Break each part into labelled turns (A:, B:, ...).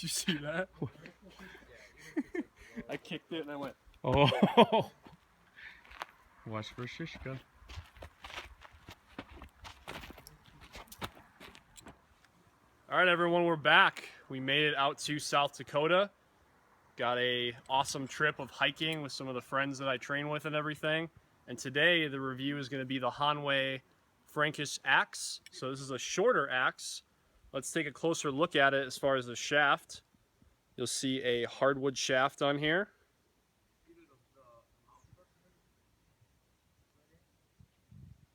A: you see that? I kicked it and I went.
B: Oh. Watch Francisca.
A: All right, everyone, we're back. We made it out to South Dakota. Got a awesome trip of hiking with some of the friends that I train with and everything. And today the review is going to be the Hanwei Frankish axe. So this is a shorter axe. Let's take a closer look at it as far as the shaft. You'll see a hardwood shaft on here.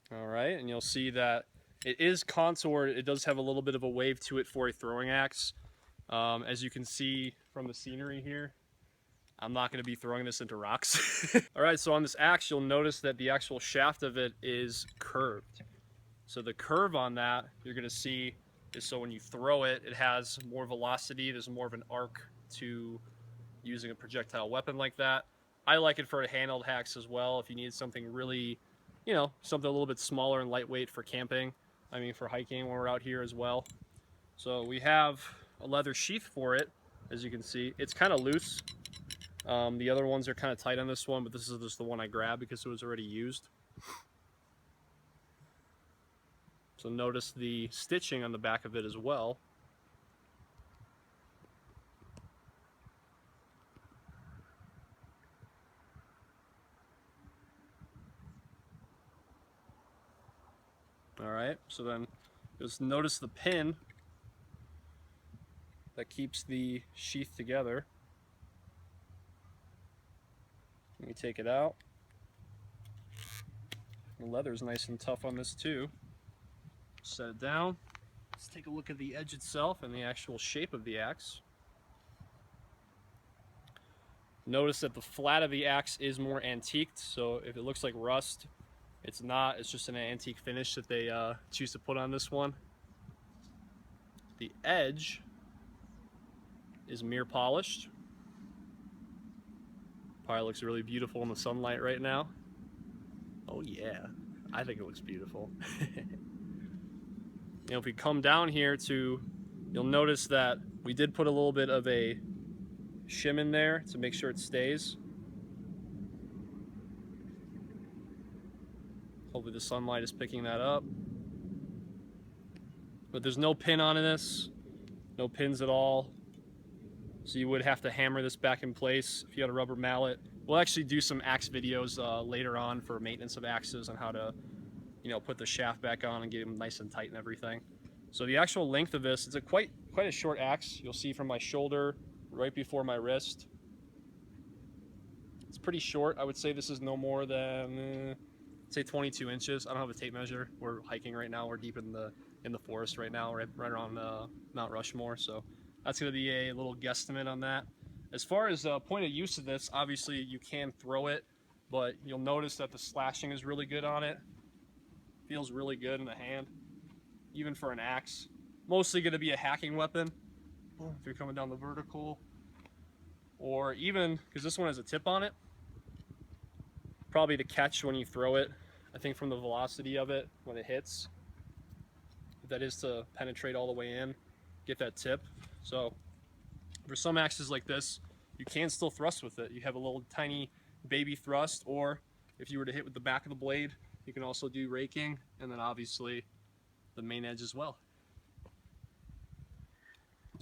A: All right, and you'll see that it is contoured. It does have a little bit of a wave to it for a throwing axe. As you can see from the scenery here, I'm not going to be throwing this into rocks. All right, so on this axe, you'll notice that the actual shaft of it is curved. So the curve on that, you're going to see, is so when you throw it, it has more velocity. There's more of an arc to using a projectile weapon like that. I like it for a handheld axe as well. If you need something really, you know, something a little bit smaller and lightweight for camping. I mean, for hiking when we're out here as well. So we have a leather sheath for it, as you can see. It's kind of loose. The other ones are kind of tight on this one, but this is just the one I grabbed because it was already used. So notice the stitching on the back of it as well. All right, so then just notice the pin that keeps the sheath together. Let me take it out. The leather's nice and tough on this too. Set it down. Let's take a look at the edge itself and the actual shape of the axe. Notice that the flat of the axe is more antiqued, so if it looks like rust, it's not. It's just an antique finish that they choose to put on this one. The edge is mirror polished. Probably looks really beautiful in the sunlight right now. Oh yeah, I think it looks beautiful. You know, if we come down here to, you'll notice that we did put a little bit of a shim in there to make sure it stays. Hopefully the sunlight is picking that up. But there's no pin on this, no pins at all. So you would have to hammer this back in place if you had a rubber mallet. We'll actually do some axe videos later on for maintenance of axes on how to, you know, put the shaft back on and get them nice and tight and everything. So the actual length of this, it's a quite a short axe. You'll see from my shoulder right before my wrist. It's pretty short. I would say this is no more than say 22 inches. I don't have a tape measure. We're hiking right now. We're deep in the forest right now, right around Mount Rushmore. So that's going to be a little guesstimate on that. As far as point of use of this, obviously you can throw it, but you'll notice that the slashing is really good on it. Feels really good in the hand, even for an axe. Mostly going to be a hacking weapon if you're coming down the vertical, or even because this one has a tip on it, probably to catch when you throw it. I think from the velocity of it when it hits, that is to penetrate all the way in, get that tip. So for some axes like this, you can still thrust with it. You have a little tiny baby thrust, or if you were to hit with the back of the blade, you can also do raking, and then obviously the main edge as well.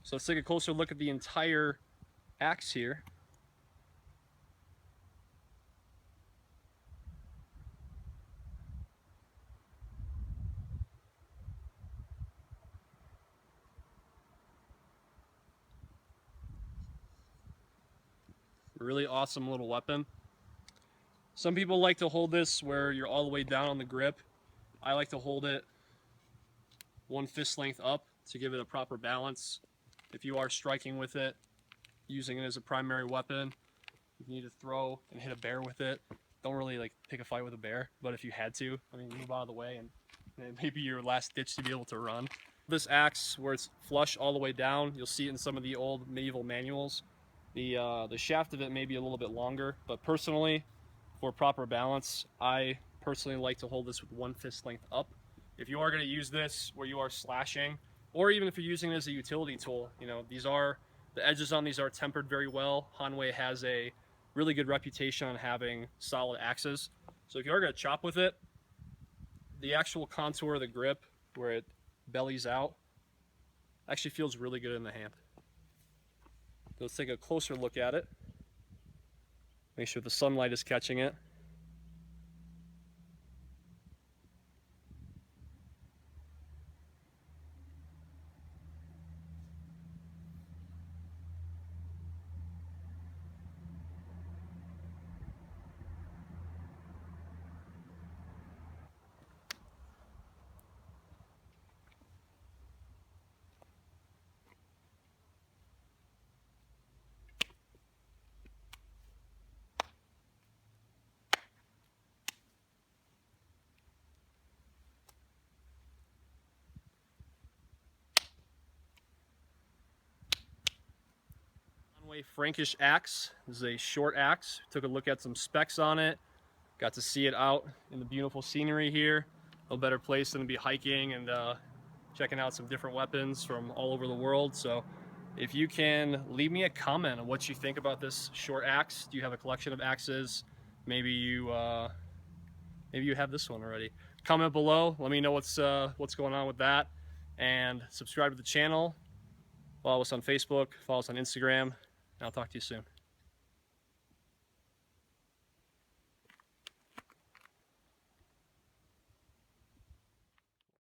A: So let's take a closer look at the entire axe here. Really awesome little weapon. Some people like to hold this where you're all the way down on the grip. I like to hold it one fist length up to give it a proper balance. If you are striking with it, using it as a primary weapon, if you need to throw and hit a bear with it, don't really like pick a fight with a bear, but if you had to, I mean, move out of the way and maybe your last ditch to be able to run. This axe, where it's flush all the way down, you'll see it in some of the old medieval manuals. The shaft of it may be a little bit longer, but personally, for proper balance, I personally like to hold this with one fist length up. If you are going to use this where you are slashing, or even if you're using it as a utility tool, you know, these are The edges on these are tempered very well. Hanwei has a really good reputation on having solid axes. So if you are going to chop with it, the actual contour of the grip, where it bellies out, actually feels really good in the hand. So let's take a closer look at it. Make sure the sunlight is catching it. Hanwei Frankish axe. This is a short axe. Took a look at some specs on it. Got to see it out in the beautiful scenery here. No better place than to be hiking and checking out some different weapons from all over the world. So if you can leave me a comment on what you think about this short axe. Do you have a collection of axes? Maybe you have this one already. Comment below. Let me know what's going on with that. And subscribe to the channel. Follow us on Facebook. Follow us on Instagram. And I'll talk to you soon.